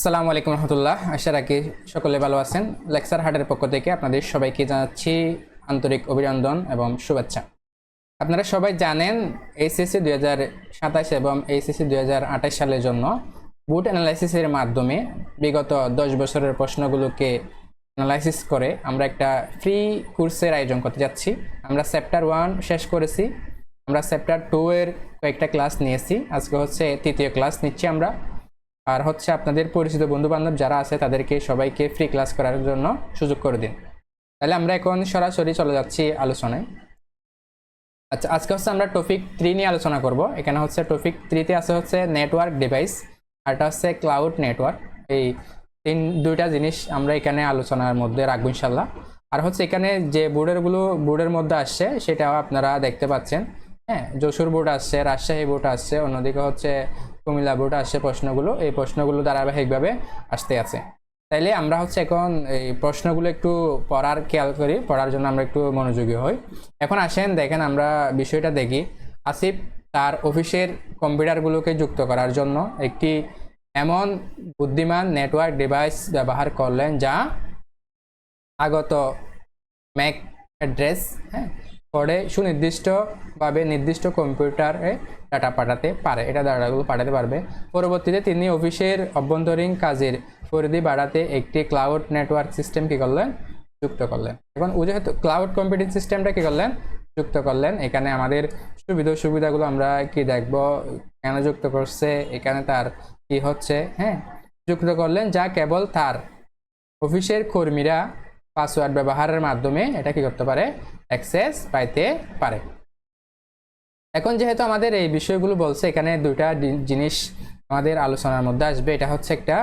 আসসালামু আলাইকুম রহমতুল্লাহ। আশা রাখি সকলে ভালো আছেন। লেকচার হার্টের পক্ষ থেকে আপনাদের সবাইকে জানাচ্ছি আন্তরিক অভিনন্দন এবং শুভেচ্ছা। আপনারা সবাই জানেন এইচএসসি 2027 এবং এইচএসসি 2028 সালের জন্য বুট অ্যানালাইসিসের মাধ্যমে বিগত 10 বছরের প্রশ্নগুলোকে অ্যানালাইসিস করে আমরা একটা ফ্রি কোর্সের আয়োজন করতে যাচ্ছি। আমরা চ্যাপ্টার 1 শেষ করেছি, আমরা চ্যাপ্টার 2 এর কয়েকটা ক্লাস নিয়েছি, আজকে হচ্ছে তৃতীয় ক্লাস নিচ্ছি আমরা। আর হচ্ছে আপনাদের পরিচিত বন্ধু বান্ধব যারা আছে তাদেরকে সবাইকে ফ্রি ক্লাস করার জন্য সুযোগ করে দিন। তাহলে আমরা এখন সরাসরি চলে যাচ্ছি আলোচনায়। আচ্ছা, আজকে হচ্ছে আমরা টপিক 3 নিয়ে আলোচনা করব। এখানে হচ্ছে টপিক 3 তে আছে হচ্ছে নেটওয়ার্ক ডিভাইস, আর এটা হচ্ছে ক্লাউড নেটওয়ার্ক। এই দুইটা জিনিস আমরা এখানে আলোচনার মধ্যে রাখবো ইনশাল্লাহ। আর হচ্ছে এখানে যে বোর্ডের মধ্যে আসছে সেটাও আপনারা দেখতে পাচ্ছেন। হ্যাঁ, যশোর বোর্ড আসছে, রাজশাহী বোর্ড আসছে, অন্যদিকে হচ্ছে কুমিল্লা বোর্ড আসছে। প্রশ্নগুলো এই প্রশ্নগুলো ধারাবাহিকভাবে আসতে আছে। তাইলে আমরা হচ্ছে এখন এই প্রশ্নগুলো একটু খেয়াল করি, পড়ার জন্য আমরা একটু মনোযোগী হই। এখন আসেন দেখেন আমরা বিষয়টা দেখি। আসিফ তার অফিসের কম্পিউটারগুলোকে যুক্ত করার জন্য একটি এমন বুদ্ধিমান নেটওয়ার্ক ডিভাইস ব্যবহার করলেন যা আগত ম্যাক অ্যাড্রেস কোডে সুনির্দিষ্টভাবে নির্দিষ্ট কম্পিউটারে ডাটা পাঠাতে পারে। এটা ডাটাগুলো পাঠাতে পারবে। পরবর্তীতে তিনি অফিসের অভ্যন্তরীণ কাজের পরিধি বাড়াতে একটি ক্লাউড নেটওয়ার্ক সিস্টেম কী করলেন? যুক্ত করলেন। এখন যেহেতু ক্লাউড কম্পিউটিং সিস্টেমটা কী করলেন? যুক্ত করলেন। এখানে আমাদের সুবিধাগুলো আমরা কি দেখব, কেন যুক্ত করছে, এখানে তার কি হচ্ছে, যুক্ত করলেন যা কেবল তার অফিসের কর্মীরা পাসওয়ার্ড ব্যবহারের মাধ্যমে এটা কি করতে পারে? অ্যাক্সেস পাইতে পারে। এখন যেহেতু আমাদের এই বিষয়গুলো বলছে, এখানে দুইটা জিনিস আমাদের আলোচনার মধ্যে আসবে। এটা হচ্ছে একটা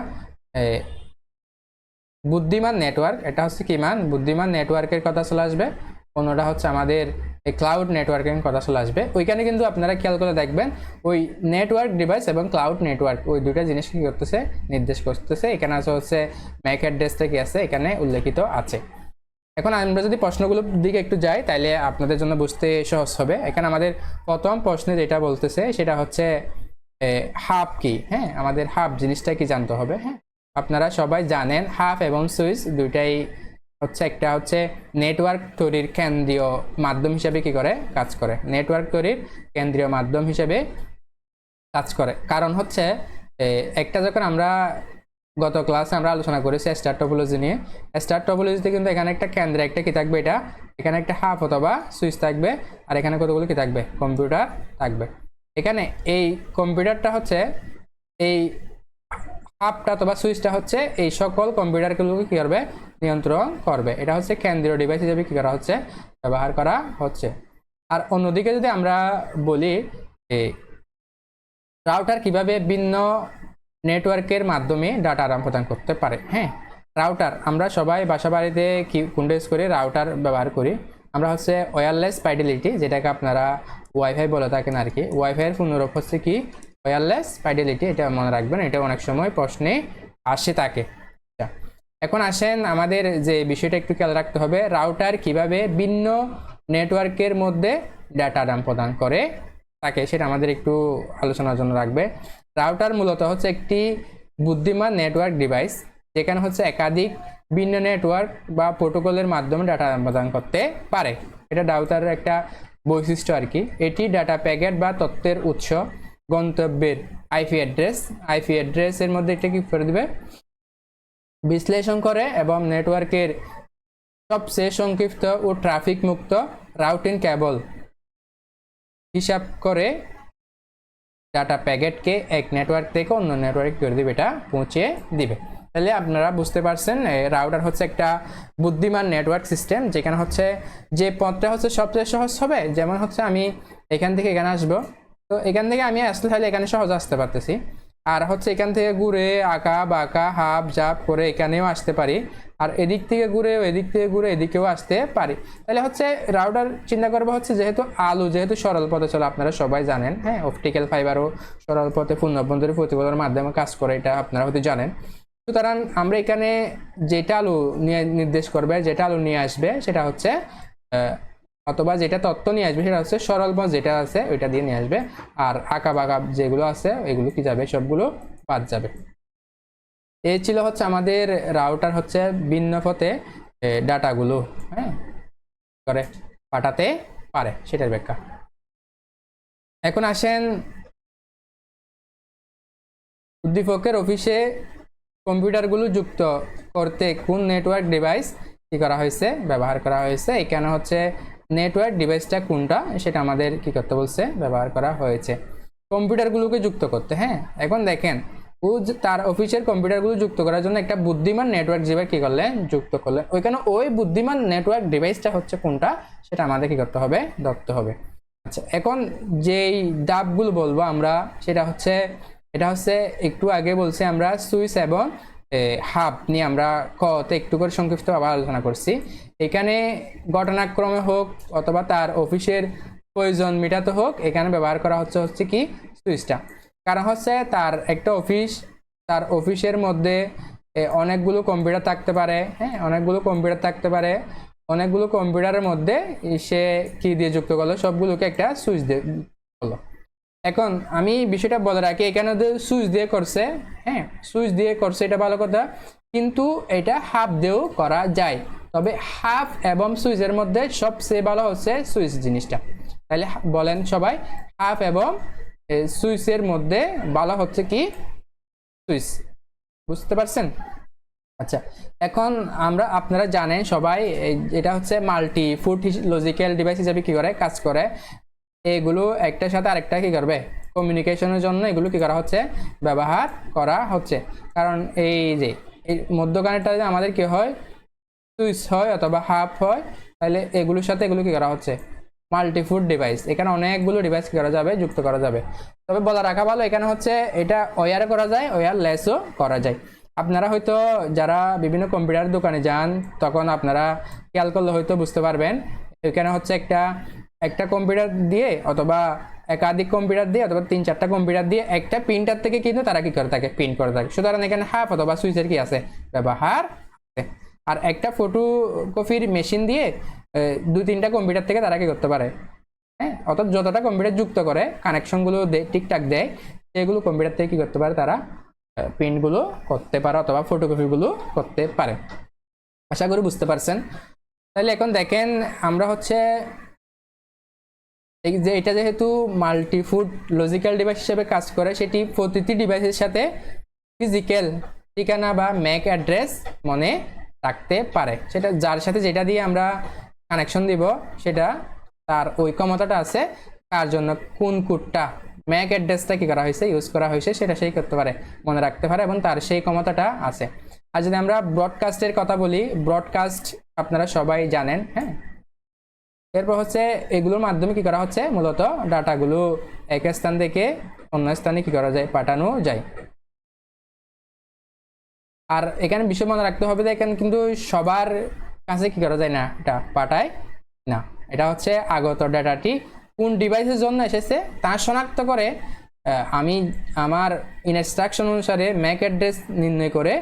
বুদ্ধিমান নেটওয়ার্ক, এটা হচ্ছে কি বুদ্ধিমান নেটওয়ার্কের কথা চলে আসবে। অন্যটা হচ্ছে আমাদের এই ক্লাউড নেটওয়ার্কের কথা চলে আসবে। ওইখানে কিন্তু আপনারা খেয়াল করে দেখবেন ওই নেটওয়ার্ক ডিভাইস এবং ক্লাউড নেটওয়ার্ক ওই দুইটা জিনিস কি করতেছে? নির্দেশ করতেছে। এখানে আছে হচ্ছে ম্যাক অ্যাড্রেসটা কি আছে এখানে উল্লেখিত আছে। এখন আমরা যদি প্রশ্নগুলোর দিকে একটু যাই তাহলে আপনাদের জন্য বুঝতে সহজ হবে। এখানে আমাদের প্রথম প্রশ্নে যেটা বলতেছে সেটা হচ্ছে হাব কি। আমাদের হাব জিনিসটা কি জানতে হবে। আপনারা সবাই জানেন হাব এবং সুইচ দুইটাই হচ্ছে একটা হচ্ছে নেটওয়ার্ক তৈরির কেন্দ্রীয় মাধ্যম হিসেবে কি করে? কাজ করে। নেটওয়ার্ক তৈরির কেন্দ্রীয় মাধ্যম হিসেবে কাজ করে। কারণ হচ্ছে একটা যখন আমরা গত ক্লাসে আমরা আলোচনা করেছি স্টার টপোলজি নিয়ে। স্টার টপোলজিতে কিন্তু এখানে একটা কেন্দ্রে একটা কি থাকবে? এটা এখানে একটা হাব অথবা সুইচ থাকবে, আর এখানে কতগুলো কি থাকবে? কম্পিউটার থাকবে। এখানে এই কম্পিউটারটা হচ্ছে এই হাবটা অথবা সুইচটা হচ্ছে এই সকল কম্পিউটারগুলোকে কি করবে? নিয়ন্ত্রণ করবে। এটা হচ্ছে কেন্দ্রীয় ডিভাইস হিসেবে কি করা হচ্ছে? ব্যবহার করা হচ্ছে। আর অন্যদিকে যদি আমরা বলি রাউটার কিভাবে ভিন্ন নেটওয়ার্কের মাধ্যমে ডাটা আদান প্রদান করতে পারে। রাউটার আমরা সবাই বাসা বাড়িতে কি কোনটা ইউজ করি? রাউটার ব্যবহার করি। আমরা হচ্ছে ওয়্যারলেস ফাইডেলিটি, যেটাকে আপনারা ওয়াইফাই বলে থাকেন আর কি। ওয়াইফাইয়ের পূর্ণরূপ হচ্ছে কি? Wireless Fidelity. এটা মনে রাখবেন, এটা অনেক সময় প্রশ্নে আসে থাকে। এখন আসেন আমাদের যে বিষয়টা একটু খেয়াল রাখতে হবে, রাউটার কিভাবে ভিন্ন নেটওয়ার্কের মধ্যে ডাটা আদান প্রদান করে থাকে সেটা আমাদের একটু আলোচনার জন্য রাখবে। রাউটার মূলত হচ্ছে একটি বুদ্ধিমান নেটওয়ার্ক ডিভাইস যেখানে হচ্ছে একাধিক ভিন্ন নেটওয়ার্ক বা প্রোটোকলের মাধ্যমে ডাটা আদান প্রদান করতে পারে। এটা রাউটারের একটা বৈশিষ্ট্য আর কি। এটি ডাটা প্যাকেট বা তথ্যের উৎস গন্তব্যের আইপি অ্যাড্রেসের মধ্যে এটা কি করে দিবে? বিশ্লেষণ করে এবং নেটওয়ার্কের সবচেয়ে সংক্ষিপ্ত ও ট্রাফিক মুক্ত রাউটিং কেবল হিসাব করে ডাটা প্যাকেটকে এক নেটওয়ার্ক থেকে অন্য নেটওয়ার্কে করে দিবে, এটা পৌঁছে দিবে। তাহলে আপনারা বুঝতে পারছেন রাউটার হচ্ছে একটা বুদ্ধিমান নেটওয়ার্ক সিস্টেম যেখানে হচ্ছে যে পথটা হচ্ছে সবচেয়ে সহজ হবে। যেমন হচ্ছে আমি এখান থেকে এখানে আসবো, তো এখান থেকে আমি আসলে তাহলে এখানে সহজ আসতে পারতেছি। আর হচ্ছে এখান থেকে ঘুরে আঁকা বাঁকা হাফ জাপ করে এখানেও আসতে পারি, আর এদিক থেকে ঘুরে এদিকেও আসতে পারি। তাহলে হচ্ছে রাউটার চিন্তা করবো হচ্ছে যেহেতু সরল পথে চলে, আপনারা সবাই জানেন। অপটিক্যাল ফাইবারও সরল পথে পূর্ণভ্যন্তরী প্রতিফলনের মাধ্যমে কাজ করে, এটা আপনারা হয়তো জানেন। সুতরাং আমরা এখানে যেটা আলো নির্দেশ করবে, যেটা আলো নিয়ে আসবে সেটা হচ্ছে অথবা যেটা তথ্য নিয়ে আসবে সেটা হচ্ছে সরল পথ যেটা আছে ওইটা দিয়ে নিয়ে আসবে, আর আঁকা বাঁকা যেগুলো আছে এগুলো কি যাবে? সবগুলো বাদ যাবে। এই ছিল হচ্ছে আমাদের রাউটার হচ্ছে ভিন্ন পথে ডাটাগুলো হ্যাঁ করে পাঠাতে পারে সেটার ব্যাখ্যা। এখন আসেন উদ্দীপকের অফিসে কম্পিউটারগুলো যুক্ত করতে কোন নেটওয়ার্ক ডিভাইস কি করা হয়েছে, ব্যবহার করা হয়েছে। এখানে হচ্ছে নেটওয়ার্ক ডিভাইসটা কোনটা সেটা আমাদের কি করতে বলছে, ব্যবহার করা হয়েছে কম্পিউটারগুলোকে যুক্ত করতে। হ্যাঁ, এখন দেখেন ও তার অফিসের কম্পিউটারগুলো যুক্ত করার জন্য একটা বুদ্ধিমান নেটওয়ার্ক ডিভাইস কি করলেন, যুক্ত করলেন। ওইখানে ওই বুদ্ধিমান নেটওয়ার্ক ডিভাইসটা হচ্ছে কোনটা সেটা আমাদের কি করতে হবে, ধরতে হবে। আচ্ছা, এখন যেই ডাবগুলো বলবো আমরা সেটা হচ্ছে, এটা হচ্ছে একটু আগে বলছি আমরা সুইচ এবং হাব নিয়ে আমরা কতে একটু করে সংক্ষিপ্তভাবে আলোচনা করছি। এখানে ঘটনাক্রমে হোক অথবা তার অফিসের প্রয়োজন মেটাতে হোক, এখানে ব্যবহার করা হচ্ছে কি সুইচটা। কারণ হচ্ছে তার একটা অফিস, তার অফিসের মধ্যে অনেকগুলো কম্পিউটার থাকতে পারে। হ্যাঁ, অনেকগুলো কম্পিউটার থাকতে পারে। অনেকগুলো কম্পিউটারের মধ্যে সে কি দিয়ে যুক্ত করলো, সবগুলোকে একটা সুইচ দিয়ে করলো। এখন আমি বিষয়টা বলে রাখি, এখানে সুইচ দিয়ে করছে, হ্যাঁ সুইচ দিয়ে করছে, এটা ভালো কথা, কিন্তু এটা হাফ দিয়েও করা যায়। তবে হাফ এবং সুইচের মধ্যে সবচেয়ে ভালো হচ্ছে সুইচ জিনিসটা। তাহলে বলেন সবাই, হাফ এবং সুইচের মধ্যে ভালো হচ্ছে কি সুইচ, বুঝতে পারছেন? আচ্ছা, এখন আমরা আপনারা জানেন সবাই এটা হচ্ছে মাল্টি ফুড লজিক্যাল ডিভাইস হিসেবে কি করে কাজ করে। এগুলো একটার সাথে আরেকটা কি করবে, কমিউনিকেশনের জন্য এগুলো কি করা হচ্ছে, ব্যবহার করা হচ্ছে। কারণ এই যে এই মধ্যখানেটা যে আমাদের কি হয়, সুইচ হয় অথবা হাফ হয়, তাহলে এগুলোর সাথে এগুলো কি করা হচ্ছে, মাল্টিফুড ডিভাইস। এখানে অনেকগুলো ডিভাইস কি করা যাবে, যুক্ত করা যাবে। তবে বলা রাখা ভালো, এখানে হচ্ছে এটা ওয়্যার করা যায়, ওয়্যারলেসও করা যায়। আপনারা হয়তো যারা বিভিন্ন কম্পিউটার দোকানে যান তখন আপনারা খেয়াল করলে হয়তো বুঝতে পারবেন, এখানে হচ্ছে একটা একটা কম্পিউটার দিয়ে অথবা একাধিক কম্পিউটার দিয়ে অথবা 3-4টা কম্পিউটার দিয়ে একটা প্রিন্টার থেকে কিন্তু তারা কি করে থাকে, প্রিন্ট করে থাকে। সুতরাং এখানে হাফ অথবা সুইচের কি আছে, ব্যবহার আছে। আর একটা ফটোকপির মেশিন দিয়ে 2-3টা কম্পিউটার থেকে তারা কি করতে পারে, হ্যাঁ অর্থাৎ যতটা কম্পিউটার যুক্ত করে কানেকশনগুলো ঠিকঠাক দেয়, সেগুলো কম্পিউটার থেকে কি করতে পারে, তারা প্রিন্টগুলো করতে পারে অথবা ফটোকপিগুলো করতে পারে। আশা করি বুঝতে পারছেন। তাহলে এখন দেখেন আমরা হচ্ছে এই যে এটা যেহেতু মাল্টিফুড লজিক্যাল ডিভাইস হিসেবে কাজ করে, সেটি প্রতিটি ডিভাইসের সাথে ফিজিক্যাল ঠিকানা বা ম্যাক অ্যাড্রেস মনে রাখতে পারে। সেটা যার সাথে যেটা দিয়ে আমরা কানেকশন দিব সেটা তার ওই ক্ষমতাটা আছে, কার জন্য কোন কোডটা ম্যাক অ্যাড্রেসটা কি করা হয়েছে, ইউজ করা হয়েছে, সেটা সেই করতে পারে, মনে রাখতে পারে এবং তার সেই ক্ষমতাটা আছে। আর যদি আমরা ব্রডকাস্টের কথা বলি, ব্রডকাস্ট আপনারা সবাই জানেন। হ্যাঁ, এরপর হচ্ছে এগুলোর মাধ্যমে কি করা হচ্ছে, মূলত ডাটাগুলো এক স্থান থেকে অন্য স্থানে কি করা যায়, পাঠানো যায়। আর এখানে বিষয় মনে রাখতে হবে যে এখানে কিন্তু সবার কাছে কি করা যায় না, এটা পাঠায় না। এটা হচ্ছে আগত ডাটাটি কোন ডিভাইসের জন্য এসেছে তা শনাক্ত করে আমি আমার ইনস্ট্রাকশন অনুসারে ম্যাক অ্যাড্রেস নির্ণয় করে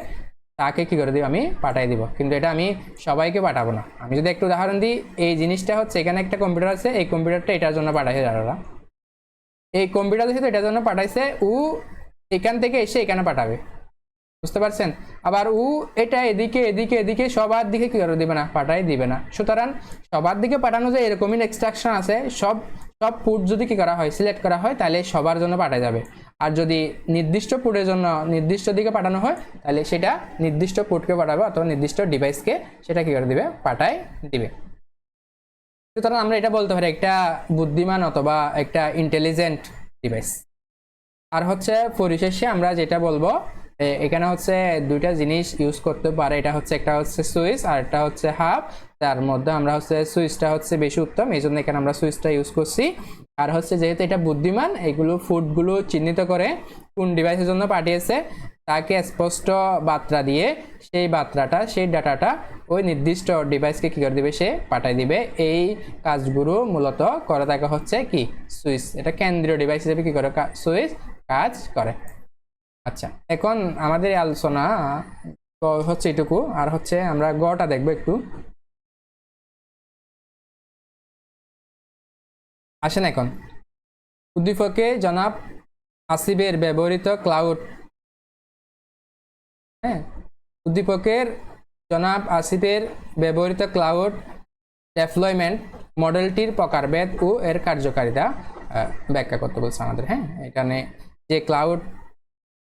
তাকে কি করে দিব, আমি পাঠাই দিব। কিন্তু এটা আমি সবাইকে পাঠাবো না। আমি যদি একটু উদাহরণ দিই, এই জিনিসটা হচ্ছে এখানে একটা কম্পিউটার আছে, এই কম্পিউটারটা এটার জন্য পাঠাইছে, যারা এই কম্পিউটার যেহেতু এটার জন্য পাঠাইছে, ও এখান থেকে এসে এখানে পাঠাবে, বুঝতে পারছেন? আবার ও এটা এদিকে এদিকে এদিকে সবার দিকে কি করে দিবে না, পাঠাই দিবে না। সুতরাং সবার দিকে পাঠানো যায় এরকমই ইনস্ট্রাকশন আছে। সব সব পুট যদি কি করা হয়, সিলেক্ট করা হয়, তাহলে সবার জন্য পাঠাই যাবে। আর যদি নির্দিষ্ট পুটের জন্য নির্দিষ্ট দিকে পাঠানো হয়, তাহলে সেটা নির্দিষ্ট পুটকে পাঠাবে অথবা নির্দিষ্ট ডিভাইসকে সেটা কি করে দিবে, পাঠাই দিবে। সুতরাং আমরা এটা বলতে পারি একটা বুদ্ধিমান অথবা একটা ইন্টেলিজেন্ট ডিভাইস। আর হচ্ছে পরিশেষে আমরা যেটা বলবো, এখানে হচ্ছে দুইটা জিনিস ইউজ করতে পারে। এটা হচ্ছে একটা হচ্ছে সুইচ আর একটা হচ্ছে হাব। তার মধ্যে আমরা হচ্ছে সুইচটা হচ্ছে বেশি উত্তম, এই জন্য এখানে আমরা সুইচটা ইউজ করছি। আর হচ্ছে যেহেতু এটা বুদ্ধিমান, এগুলো ফুডগুলো চিহ্নিত করে কোন ডিভাইসের জন্য পাঠিয়েছে তাকে স্পষ্ট বার্তা দিয়ে সেই বার্তাটা, সেই ডাটাটা ওই নির্দিষ্ট ডিভাইসকে কি করে দিবে, সে পাঠাই দিবে। এই কাজগুলো মূলত করে থাকে হচ্ছে কি সুইচ। এটা কেন্দ্রীয় ডিভাইস হিসেবে কি করে সুইচ কাজ করে। আচ্ছা, এখন আমাদের আলোচনা হচ্ছে এটুকু। আর হচ্ছে আমরা গটা দেখবো একটু। আসেন এখন উদ্দীপকে জনাব আসিফের ব্যবহৃত ক্লাউড হ্যাঁ, উদ্দীপকের জনাব আসিফের ব্যবহৃত ক্লাউড ডেপ্লয়মেন্ট মডেলটির প্রকারভেদ ও এর কার্যকারিতা ব্যাখ্যা করতে বলছে আমাদের। হ্যাঁ, এখানে যে ক্লাউড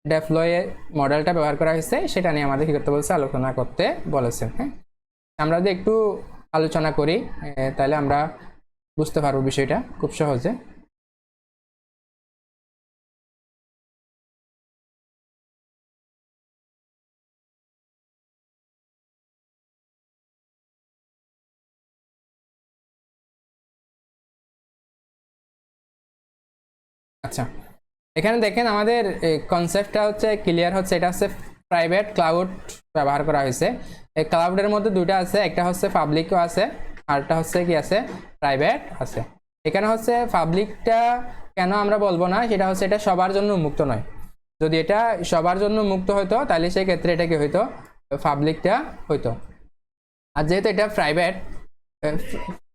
ডেপ্লয়ে মডেলটা ব্যবহার করা হয়েছে সেটা নিয়ে আমাদের কি করতে বলছে, আলোচনা করতে বলেছেন। হ্যাঁ, আমরা যদি একটু আলোচনা করি তাহলে আমরা বুঝতে পারবো বিষয়টা খুব সহজে। আচ্ছা, এখানে দেখেন আমাদের কনসেপ্টটা হচ্ছে ক্লিয়ার হচ্ছে। এটা হচ্ছে প্রাইভেট ক্লাউড ব্যবহার করা হয়েছে। এই ক্লাউডের মধ্যে দুটো আছে, একটা হচ্ছে পাবলিকও আছে, আরটা হচ্ছে কি আছে, প্রাইভেট আছে। এখানে হচ্ছে পাবলিকটা কেন আমরা বলবো না, সেটা হচ্ছে এটা সবার জন্য উন্মুক্ত নয়। যদি এটা সবার জন্য মুক্ত হতো তাহলে সেই ক্ষেত্রে এটা কি হইতো, পাবলিকটা হইতো। আর যেহেতু এটা প্রাইভেট,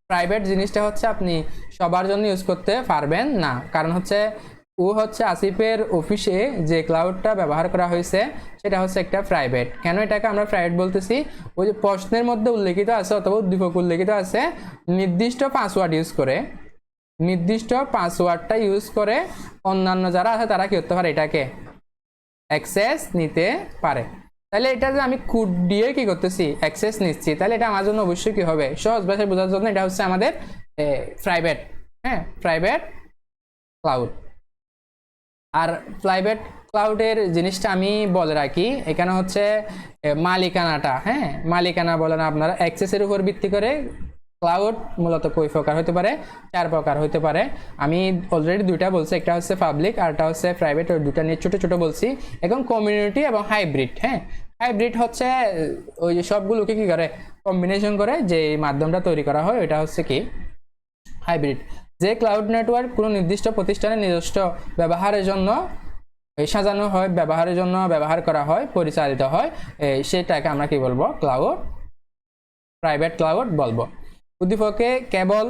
প্রাইভেট জিনিসটা হচ্ছে আপনি সবার জন্য ইউজ করতে পারবেন না। কারণ হচ্ছে ও হচ্ছে আসিফের অফিসে যে ক্লাউডটা ব্যবহার করা হয়েছে সেটা হচ্ছে একটা প্রাইভেট। কেন এটাকে আমরা প্রাইভেট বলতেছি, ওই যে প্রশ্নের মধ্যে উল্লেখিত আছে অথবা উদ্দীপক উল্লেখিত আছে নির্দিষ্ট পাসওয়ার্ড ইউজ করে, নির্দিষ্ট পাসওয়ার্ডটা ইউজ করে অন্যান্য যারা আছে তারা কি করতে পারে, এটাকে অ্যাক্সেস নিতে পারে। তাহলে এটা যে আমি কোড দিয়ে কি করতেছি, অ্যাক্সেস নিচ্ছি, তাহলে এটা আমার জন্য অবশ্যই কি হবে, সহজ ভাষায় বোঝার জন্য এটা হচ্ছে আমাদের প্রাইভেট। হ্যাঁ, প্রাইভেট ক্লাউড। আর প্রাইভেট ক্লাউডের জিনিসটা আমি বলে রাখি, এখানে হচ্ছে মালিকানাটা, হ্যাঁ মালিকানা বলেন আপনারা, অ্যাক্সেসের উপর ভিত্তি করে ক্লাউড মূলত কই প্রকার হতে পারে, 4 প্রকার হতে পারে। আমি অলরেডি দুইটা বলছি, একটা হচ্ছে পাবলিক আর একটা হচ্ছে প্রাইভেট, ওই দুটা নিয়ে ছোট ছোট বলছি। এখন কমিউনিটি এবং হাইব্রিড। হ্যাঁ, হাইব্রিড হচ্ছে ওই যে সবগুলোকে কি করে কম্বিনেশন করে যে মাধ্যমটা তৈরি করা হয়, ওইটা হচ্ছে কি হাইব্রিড। যে ক্লাউড নেটওয়ার্ক কোনো নির্দিষ্ট প্রতিষ্ঠানের নিজস্ব ব্যবহারের জন্য সাজানো হয়, ব্যবহারের জন্য ব্যবহার করা হয়, পরিচালিত হয়, সেটাকে আমরা কি বলবো, ক্লাউড, প্রাইভেট ক্লাউড বলবো। উদ্দীপকে কেবল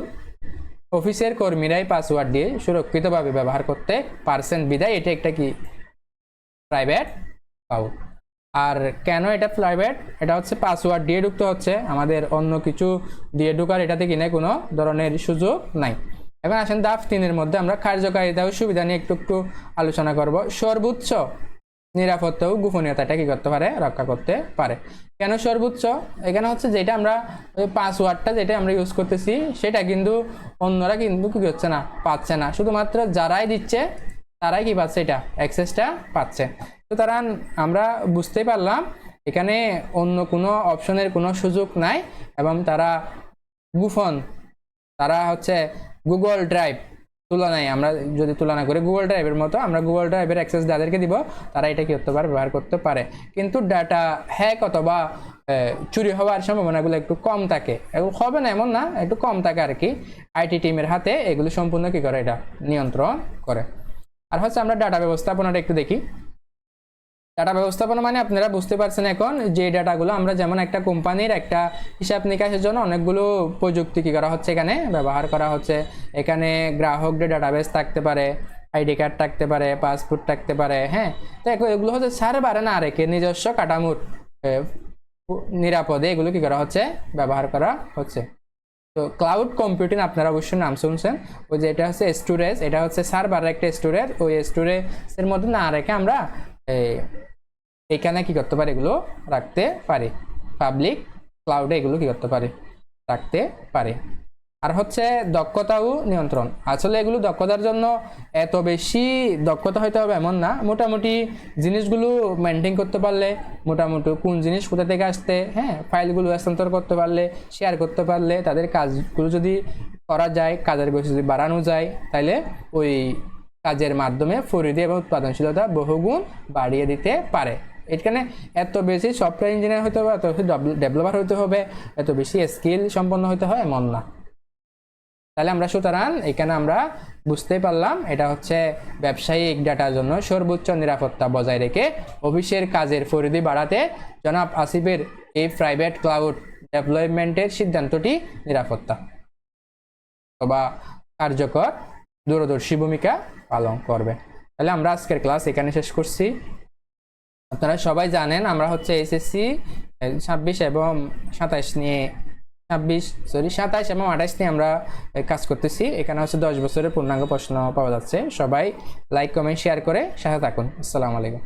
অফিসের কর্মীরাই পাসওয়ার্ড দিয়ে সুরক্ষিতভাবে ব্যবহার করতে পারছেন বিধায় এটা একটা কি প্রাইভেট ক্লাউড। আর কেন এটা প্রাইভেট, এটা হচ্ছে পাসওয়ার্ড দিয়ে ঢুকতে হচ্ছে, আমাদের অন্য কিছু দিয়ে ঢুকার এটাতে কিনে কোনো ধরনের সুযোগ নাই। এখন আসেন ধাপ 3-এর মধ্যে আমরা কার্যকারিতা ও সুবিধা নিয়ে একটু একটু আলোচনা করব। সর্বোচ্চ নিরাপত্তা ও গোপনীয়তাটা কি করতে পারে, রক্ষা করতে পারে। কেন সর্বোচ্চ, এখানে হচ্ছে যেটা আমরা ওই পাসওয়ার্ডটা যেটা আমরা ইউজ করতেছি সেটা কিন্তু অন্যরা কিন্তু কি হচ্ছে না, পাচ্ছে না, শুধুমাত্র যারাই দিচ্ছে তারাই কি পাচ্ছে, এটা অ্যাক্সেসটা পাচ্ছে। সুতরাং আমরা বুঝতেই পারলাম এখানে অন্য কোনো অপশনের কোনো সুযোগ নাই এবং তারা গোপন, তারা হচ্ছে গুগল ড্রাইভ তুলনায়, আমরা যদি তুলনা করি গুগল ড্রাইভের মতো, আমরা গুগল ড্রাইভের অ্যাক্সেস যাদেরকে দিব তারা এটা কি করতে পারে, ব্যবহার করতে পারে। কিন্তু ডাটা হ্যাক অথবা চুরি হওয়ার সম্ভাবনাগুলো একটু কম থাকে, এগুলো হবে না এমন না, একটু কম থাকে আর কি। আইটি টিমের হাতে এগুলো সম্পূর্ণ কি করে, এটা নিয়ন্ত্রণ করে। আর হচ্ছে আমরা ডাটা ব্যবস্থাপনাটা একটু দেখি। ডাটা ব্যবস্থাপনা মানে আপনারা বুঝতে পারছেন এখন যে ডাটাগুলো আমরা যেমন একটা কোম্পানির একটা হিসাব নিকাশের জন্য অনেকগুলো প্রযুক্তি কি করা হচ্ছে, এখানে ব্যবহার করা হচ্ছে। এখানে গ্রাহকদের ডাটাবেস থাকতে পারে, আইডি কার্ড থাকতে পারে, পাসপোর্ট থাকতে পারে। হ্যাঁ, তো এগুলো হচ্ছে সার্ভারে না রেখে নিজস্ব কাঠামোর নিরাপদে এগুলো কি করা হচ্ছে, ব্যবহার করা হচ্ছে। তো ক্লাউড কম্পিউটিং আপনারা অবশ্যই নাম শুনছেন, ওই যে এটা হচ্ছে স্টোরেজ, এটা হচ্ছে সার্ভারের একটা স্টোরেজ, ওই স্টোরেজের মধ্যে না রেখে আমরা এখানে কি করতে পারি, এগুলো রাখতে পারি, পাবলিক ক্লাউডে এগুলো কি করতে পারি, রাখতে পারি। আর হচ্ছে দক্ষতা ও নিয়ন্ত্রণ, আসলে এগুলো দক্ষতার জন্য এত বেশি দক্ষতা হইতে হবে এমন না, মোটামুটি জিনিসগুলো মেনটেন করতে পারলে, মোটামুটি কোন জিনিস কোথা থেকে আসতে, হ্যাঁ ফাইলগুলো হস্তান্তর করতে পারলে, শেয়ার করতে পারলে, তাদের কাজগুলো যদি করা যায়, কাজের গতি যদি বাড়ানো যায়, তাহলে ওই কাজের মাধ্যমে পরিধি এবং উৎপাদনশীলতা বহুগুণ বাড়িয়ে দিতে পারে। এখানে এত বেশি সফটওয়্যার ইঞ্জিনিয়ার হতে হবে, এত বেশি ডেভেলপার হতে হবে, এত বেশি স্কিল সম্পন্ন হতে হয় এমন না। তাহলে আমরা সুতরাং এখানে আমরা বুঝতেই পারলাম এটা হচ্ছে ব্যবসায়িক ডাটার জন্য সর্বোচ্চ নিরাপত্তা বজায় রেখে অফিসের কাজের পরিধি বাড়াতে জনাব আসিফের এই প্রাইভেট ক্লাউড ডেভেলপমেন্টের সিদ্ধান্তটি নিরাপত্তা অথবা কার্যকর দূরদর্শী ভূমিকা পালন করবে। তাহলে আমরা আজকের ক্লাস এখানে শেষ করছি। আপনারা সবাই জানেন আমরা হচ্ছে এসএসসি 26 এবং 27 নিয়ে 27 এবং 28 নিয়ে আমরা কাজ করতেছি। এখানে হচ্ছে 10 বছরের পূর্ণাঙ্গ প্রশ্ন পাওয়া যাচ্ছে। সবাই লাইক কমেন্ট শেয়ার করে সাথে থাকুন। আসসালামু আলাইকুম।